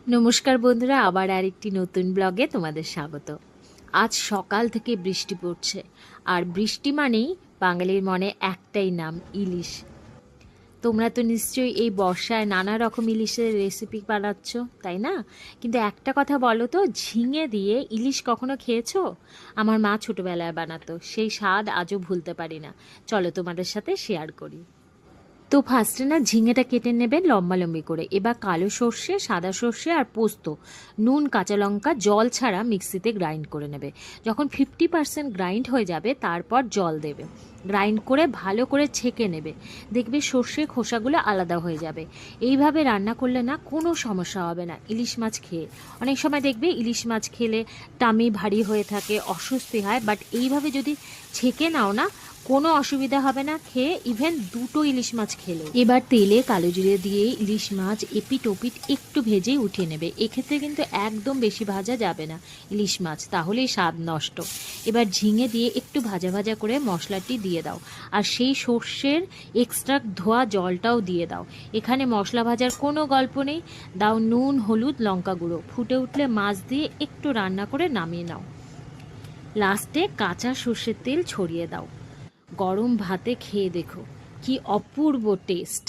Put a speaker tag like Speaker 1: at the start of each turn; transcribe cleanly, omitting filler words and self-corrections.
Speaker 1: নমস্কার বন্ধুরা, আবার আরেকটি নতুন ব্লগে তোমাদের স্বাগত। আজ সকাল থেকে বৃষ্টি পড়ছে, আর বৃষ্টি মানেই বাঙালির মনে একটাই নাম, ইলিশ। তোমরা তো নিশ্চয়ই এই বর্ষায় নানা রকম ইলিশের রেসিপি বানাচ্ছ, তাই না? কিন্তু একটা কথা বলো তো, ঝিঙে দিয়ে ইলিশ কখনো খেয়েছো? আমার মা ছোটবেলায় বানাতো, সেই স্বাদ আজও ভুলতে পারি না। চলো তোমাদের সাথে শেয়ার করি। তো ফার্স্টে না ঝিঙেটা কেটে নেবে লম্বা লম্বি করে। এবার কালো সর্ষে, সাদা সর্ষে আর পোস্ত, নুন, কাঁচা লঙ্কা জল ছাড়া মিক্সিতে গ্রাইন্ড করে নেবে। যখন 50% গ্রাইন্ড হয়ে যাবে তারপর জল দেবে। গ্রাইন্ড করে ভালো করে ছেঁকে নেবে। দেখবে সর্ষে খোসাগুলো আলাদা হয়ে যাবে। এইভাবে রান্না করলে না কোনো সমস্যা হবে না ইলিশ মাছ খেয়ে। অনেক সময় দেখবে ইলিশ মাছ খেলে টামি ভারী হয়ে থাকে, অস্বস্তি হয়, বাট এইভাবে যদি ছেঁকে নাও না, কোনো অসুবিধা হবে না খেয়ে, ইভেন দুটো ইলিশ মাছ খেলেও। এবার তেলে কালো জিরে দিয়ে ইলিশ মাছ এপিট ওপিট একটু ভেজেই উঠিয়ে নেবে। এক্ষেত্রে কিন্তু একদম বেশি ভাজা যাবে না ইলিশ মাছ, তাহলেই স্বাদ নষ্ট। এবার ঝিঙে দিয়ে একটু ভাজা ভাজা করে মশলাটি দিয়ে দাও, আর সেই সর্ষের এক্সট্রা ধোয়া জলটাও দিয়ে দাও। এখানে মশলা ভাজার কোনো গল্প নেই। দাও নুন, হলুদ, লঙ্কা গুঁড়ো। ফুটে উঠলে মাছ দিয়ে একটু রান্না করে নামিয়ে নাও। লাস্টে কাঁচা সর্ষের তেল ছড়িয়ে দাও। গরম ভাতে খেয়ে দেখো, কি অপূর্ব টেস্ট।